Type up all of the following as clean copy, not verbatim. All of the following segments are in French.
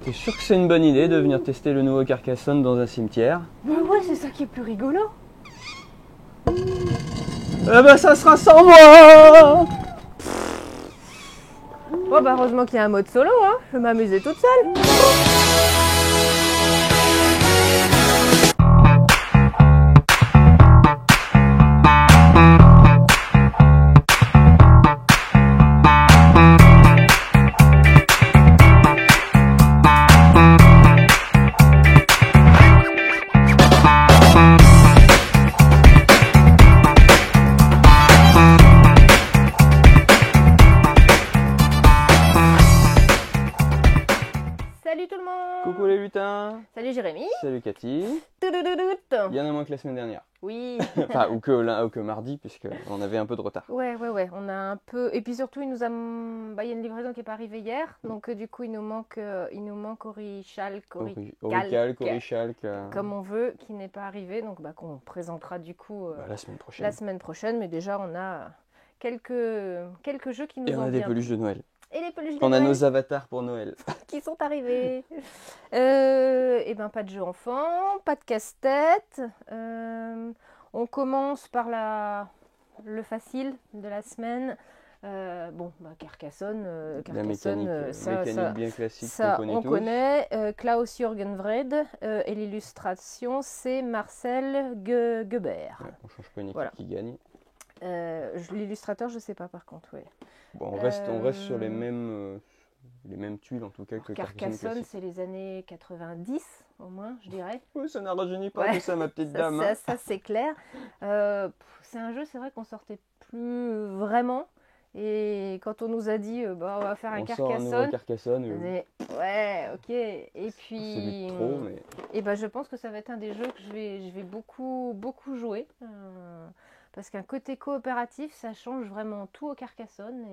T'es sûr que c'est une bonne idée de venir tester le nouveau Carcassonne dans un cimetière? Bah ouais, c'est ça qui est plus rigolo. Eh ben ça sera sans moi! Bon bah heureusement qu'il y a un mode solo, hein. Je vais m'amuser toute seule. Salut tout le monde. Coucou les lutins! Salut Jérémy. Salut Cathy! Tudududut. Il y en a moins que la semaine dernière. Oui. Enfin, ou que mardi, puisqu'on avait un peu de retard. Ouais, on a un peu. Et puis surtout, il y a une livraison qui n'est pas arrivée hier, donc du coup, il nous manque Orichal, Orical, Corichalc. comme on veut, qui n'est pas arrivé, donc qu'on présentera du coup La semaine prochaine. la semaine prochaine. Mais déjà, on a quelques jeux qui nous Et on ont a des bien peluches de Noël. Et les peluches de On a Noël nos avatars pour Noël. qui sont arrivés. Et ben pas de jeu enfant, pas de casse-tête. On commence par le facile de la semaine. Carcassonne, La mécanique, mécanique bien classique qu'on connaît tous. Klaus-Jürgen Wrede et l'illustration c'est Marcel Geber. Ouais, on change pas une équipe Voilà. qui gagne. L'illustrateur je sais pas par contre. Ouais. Bon, on reste sur les mêmes tuiles en tout cas que Carcassonne, classique. c'est les années 90 au moins, je dirais. Oui, ça n'a rajeuni pas Ouais. tout ça, ma petite dame. Hein. Ça c'est clair. C'est un jeu, c'est vrai qu'on sortait plus vraiment. Et quand on nous a dit, on va faire un On sort un nouveau Carcassonne, Carcassonne. on est, ouais, ok. Et puis, C'est vite trop, mais et ben, je pense que ça va être un des jeux que je vais beaucoup jouer. Parce qu'un côté coopératif, ça change vraiment tout au Carcassonne.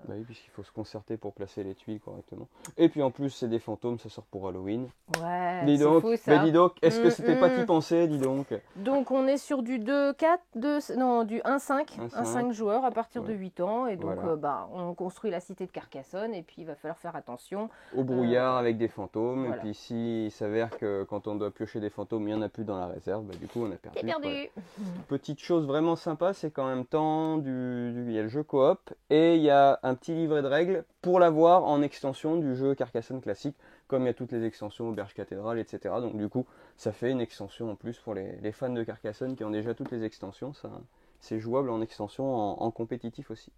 bah oui, puisqu'il faut se concerter pour placer les tuiles correctement. Et puis en plus, c'est des fantômes, ça sort pour Halloween. Ouais, Dis c'est donc, fou ça. mais dis donc, est-ce que c'était pas t'y penser, dis donc? Donc on est sur du 2-4, du 1-5, 1-5. 1-5 joueurs à partir de Ouais. 8 ans. Et donc Voilà. on construit la cité de Carcassonne et puis il va falloir faire attention. Au brouillard avec des fantômes. voilà. Et puis s'il s'avère que quand on doit piocher des fantômes, il n'y en a plus dans la réserve, bah, du coup on a perdu. T'es perdu. Voilà. Petite chose vraiment sympa, c'est qu'en même temps, il y a le jeu coop et il y a un petit livret de règles pour l'avoir en extension du jeu Carcassonne classique, comme il y a toutes les extensions Auberge Cathédrale, etc. Donc du coup, ça fait une extension en plus pour les fans de Carcassonne qui ont déjà toutes les extensions. C'est jouable en extension, en compétitif aussi.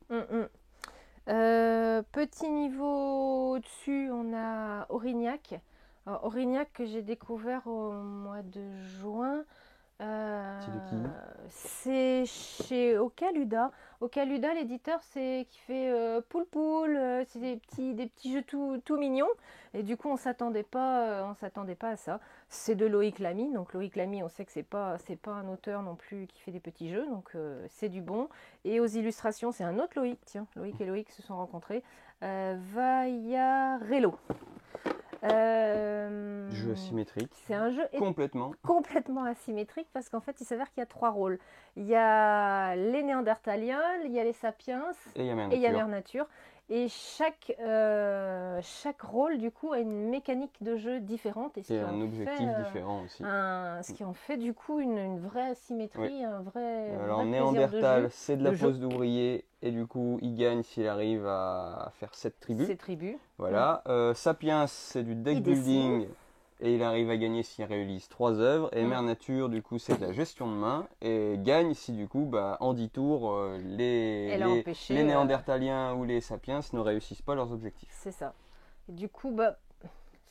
Petit niveau au-dessus, on a Aurignac. Alors, Aurignac que j'ai découvert au mois de juin. C'est de qui? C'est chez Ocaluda. Ocaluda, l'éditeur, c'est qui fait Poule Poule. C'est des petits jeux tout mignons. Et du coup, on s'attendait pas à ça. C'est de Loïc Lamy. Donc Loïc Lamy, on sait que c'est pas un auteur non plus qui fait des petits jeux. Donc c'est du bon. Et aux illustrations, c'est un autre Loïc. Tiens, Loïc et Loïc se sont rencontrés. Vaiarello. Jeu asymétrique. C'est un jeu complètement asymétrique parce qu'en fait il s'avère qu'il y a 3 rôles. Il y a les Néandertaliens, il y a les Sapiens et il y a Mère Nature. Et chaque rôle du coup a une mécanique de jeu différente et un objectif différent aussi. Ce qui en fait du coup une vraie asymétrie, un vrai. Alors vrai Néandertal, c'est de la jeu. pose d'ouvrier et du coup il gagne s'il arrive à faire 7 tribus. 7 tribus. Voilà. Sapiens, c'est du deck building et il arrive à gagner s'il réalise 3 œuvres. Et Mère Nature, du coup, c'est de la gestion de main et gagne si du coup, en 10 tours, les Néandertaliens ou les Sapiens ne réussissent pas leurs objectifs. C'est ça. Et du coup,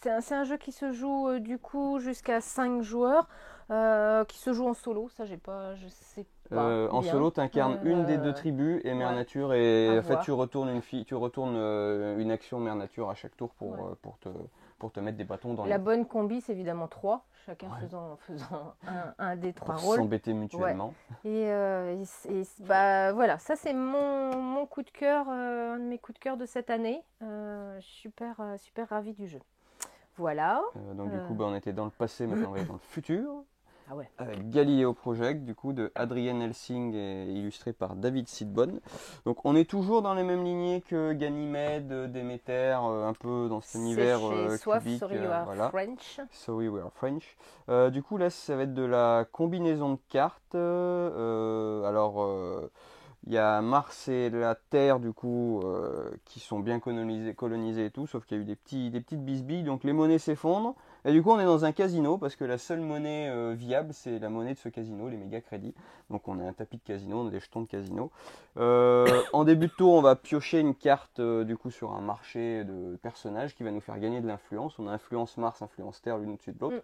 c'est un jeu qui se joue du coup jusqu'à 5 joueurs, qui se joue en solo. Ça, je sais pas. En solo, tu incarnes une des 2 tribus et Mère Nature. Et en fait, tu retournes une action Mère Nature à chaque tour pour te mettre des bâtons dans la bonne combi, c'est évidemment 3, chacun faisant un des 3 rôles. Pour s'embêter mutuellement. Ouais. Voilà, ça c'est mon coup de cœur, un de mes coups de cœur de cette année. Super ravie du jeu. Voilà. Donc du coup, on était dans le passé, maintenant on va être dans le futur. Ah ouais. avec Galileo Project, du coup, de Adrienne Helsing et illustré par David Sidbon. Donc on est toujours dans les mêmes lignées que Ganymede, Déméter, un peu dans cet C'est univers chez Soif, cubique, Sorry You Are voilà. French. So we are French. Du coup, là, ça va être de la combinaison de cartes. Il y a Mars et la Terre, du coup, qui sont bien colonisés et tout, sauf qu'il y a eu des petites bisbilles, donc les monnaies s'effondrent. Et du coup, on est dans un casino, parce que la seule monnaie viable, c'est la monnaie de ce casino, les méga crédits. Donc on a un tapis de casino, on a des jetons de casino. En début de tour, on va piocher une carte, du coup, sur un marché de personnages qui va nous faire gagner de l'influence. On a influence Mars, influence Terre, l'une au-dessus de l'autre.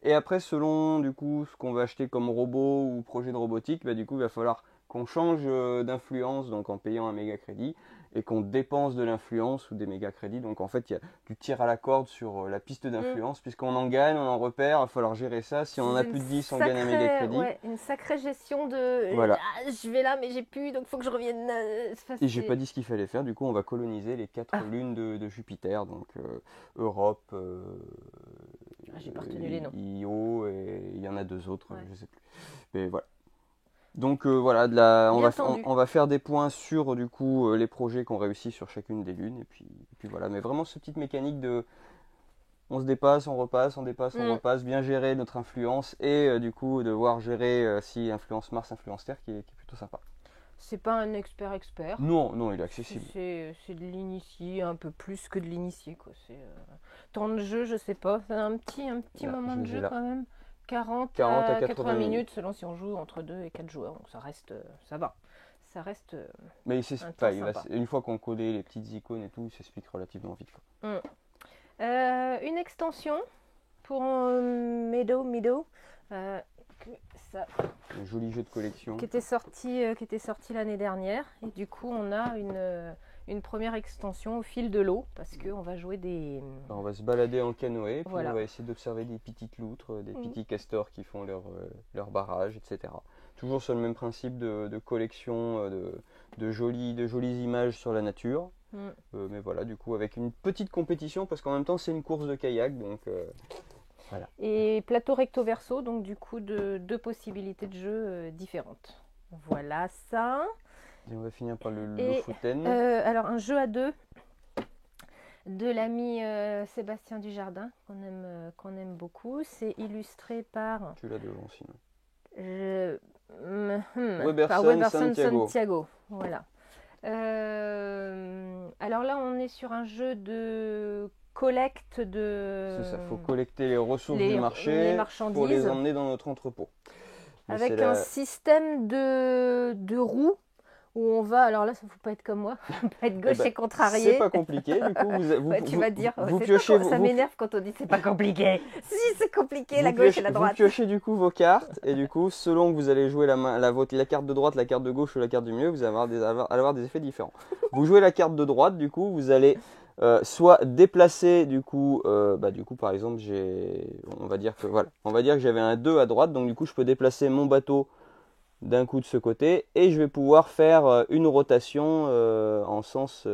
Et après, selon, du coup, ce qu'on va acheter comme robot ou projet de robotique, bah, du coup, il va falloir qu'on change d'influence, donc en payant un méga crédit, et qu'on dépense de l'influence ou des méga crédits. Donc en fait, il y a du tir à la corde sur la piste d'influence, puisqu'on en gagne, on en repère, il va falloir gérer ça. Si on en a plus de 10, on gagne un méga crédit. Ouais, une sacrée gestion de Voilà. je vais là mais j'ai plus donc il faut que je revienne. Et j'ai pas dit ce qu'il fallait faire, du coup on va coloniser les 4 lunes de Jupiter, donc Europe, j'ai pas retenu les noms. Io, et il y en a 2 autres, Ouais. je sais plus. Mais voilà. Donc voilà, on va faire des points sur du coup les projets qu'on réussit sur chacune des lunes, et puis voilà. Mais vraiment cette petite mécanique de on se dépasse, on repasse, on dépasse, on repasse, bien gérer notre influence, et du coup devoir gérer si influence Mars, influence Terre, qui est plutôt sympa. C'est pas un expert. Non, non, il est accessible. C'est de l'initié, un peu plus que de l'initié, quoi. Temps de jeu, je sais pas. C'est un petit Là, moment je de les ai jeu là. quand même. 40 à à 80 minutes, minutes. selon si on joue entre 2 et 4 joueurs. Donc ça reste, ça va. Ça reste Mais un temps sympa. une fois qu'on connaît les petites icônes et tout, il s'explique relativement vite, quoi. Une extension pour Meadow. Un joli jeu de collection. Qui était sorti l'année dernière. Et du coup, on a une première extension au fil de l'eau parce qu'on va jouer des... On va se balader en canoë, puis voilà. On va essayer d'observer des petites loutres, des petits castors qui font leur barrage, etc. Toujours sur le même principe de collection, de jolies images sur la nature. Mais voilà, du coup, avec une petite compétition, parce qu'en même temps, c'est une course de kayak, donc... Voilà. Et plateau recto verso, donc du coup deux possibilités de jeu différentes. Voilà ça. Et on va finir par le Lofoten. Alors un jeu à 2 de l'ami Sébastien Dujardin qu'on aime beaucoup. C'est illustré par... Tu l'as devant sinon. Weberson Santiago. Voilà. Alors là, on est sur un jeu de collecte de... C'est ça, il faut collecter les ressources du marché les marchandises, pour les emmener dans notre entrepôt. Avec un système de roues où on va... Alors là, ça ne faut pas être comme moi, pas être gauche et contrarié. C'est pas compliqué, du coup, tu vas dire, ça m'énerve quand on dit c'est pas compliqué. Si, c'est compliqué, la gauche et la droite. Vous piochez du coup vos cartes, et du coup, selon que vous allez jouer la carte de droite, la carte de gauche ou la carte du milieu, vous allez avoir des effets différents. Vous jouez la carte de droite, du coup, vous allez... soit déplacer du coup par exemple on va dire que j'avais un 2 à droite, donc du coup je peux déplacer mon bateau d'un coup de ce côté et je vais pouvoir faire une rotation en sens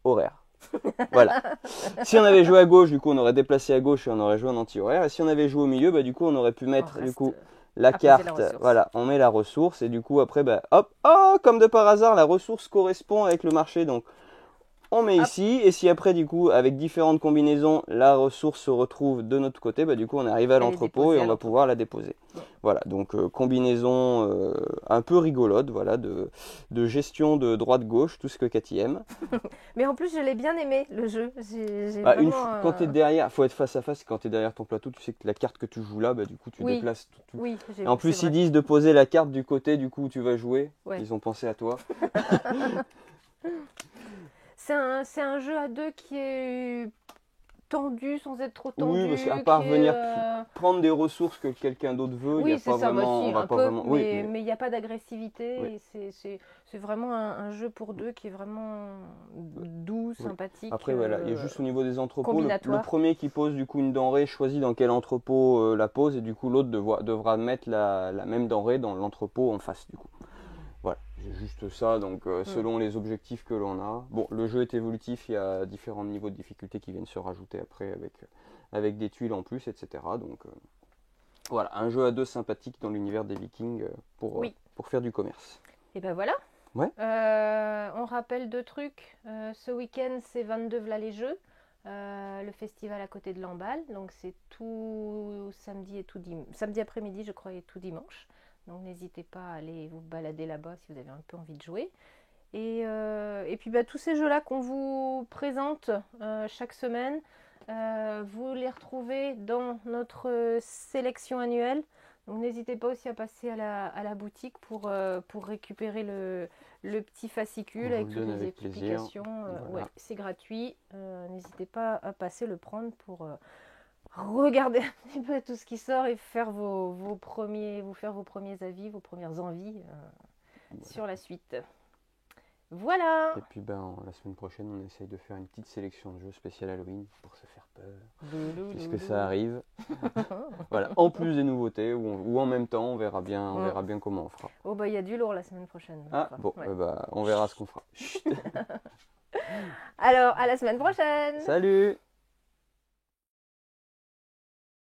horaire. Voilà. Si on avait joué à gauche, du coup on aurait déplacé à gauche et on aurait joué en anti-horaire, et si on avait joué au milieu, du coup on aurait pu mettre du coup la carte, voilà, on met la ressource, et du coup après comme de par hasard la ressource correspond avec le marché, donc on met ici, et si après du coup avec différentes combinaisons la ressource se retrouve de notre côté, du coup on arrive à l'entrepôt et on va pouvoir la déposer. Voilà, donc combinaison un peu rigolote, voilà, de gestion de droite-gauche, tout ce que Cathy aime. Mais en plus je l'ai bien aimé le jeu. Quand tu es derrière, faut être face à face, quand tu es derrière ton plateau, tu sais que la carte que tu joues là, du coup tu déplaces tout. Oui, et en plus ils disent de poser la carte du côté du coup où tu vas jouer, ils ont pensé à toi. C'est un jeu à 2 qui est tendu sans être trop tendu. Oui, parce qu'à part venir prendre des ressources que quelqu'un d'autre veut, il n'y a pas vraiment... mais il n'y a pas d'agressivité. Oui. C'est vraiment un jeu pour 2 qui est vraiment doux, sympathique. Après, voilà, il y a juste au niveau des entrepôts, le premier qui pose du coup une denrée choisit dans quel entrepôt la pose, et du coup l'autre devra mettre la même denrée dans l'entrepôt en face du coup. Voilà, c'est juste ça, donc selon les objectifs que l'on a. Bon, le jeu est évolutif, il y a différents niveaux de difficulté qui viennent se rajouter après avec des tuiles en plus, etc. Donc, Voilà, un jeu à deux sympathique dans l'univers des Vikings Oui. pour faire du commerce. Et ben voilà. Ouais. On rappelle deux trucs. Ce week-end, c'est 22 V'là les Jeux. Le festival à côté de Lamballe. Donc c'est tout samedi et tout samedi après-midi, je crois, et tout dimanche. Donc n'hésitez pas à aller vous balader là-bas si vous avez un peu envie de jouer. Et puis tous ces jeux-là qu'on vous présente chaque semaine, vous les retrouvez dans notre sélection annuelle. Donc n'hésitez pas aussi à passer à la boutique pour récupérer le petit fascicule avec toutes les explications. Voilà. Ouais, c'est gratuit. N'hésitez pas à passer le prendre pour regarder un petit peu tout ce qui sort et faire vos premiers avis, vos premières envies sur la suite. Voilà. Et puis la semaine prochaine, on essaye de faire une petite sélection de jeux spécial Halloween pour se faire peur. Puisque ça arrive. Voilà, en plus des nouveautés ou en même temps, on verra bien comment on fera. Oh il y a du lourd la semaine prochaine. Ah bon, ouais. On verra ce qu'on fera. Alors, à la semaine prochaine. Salut.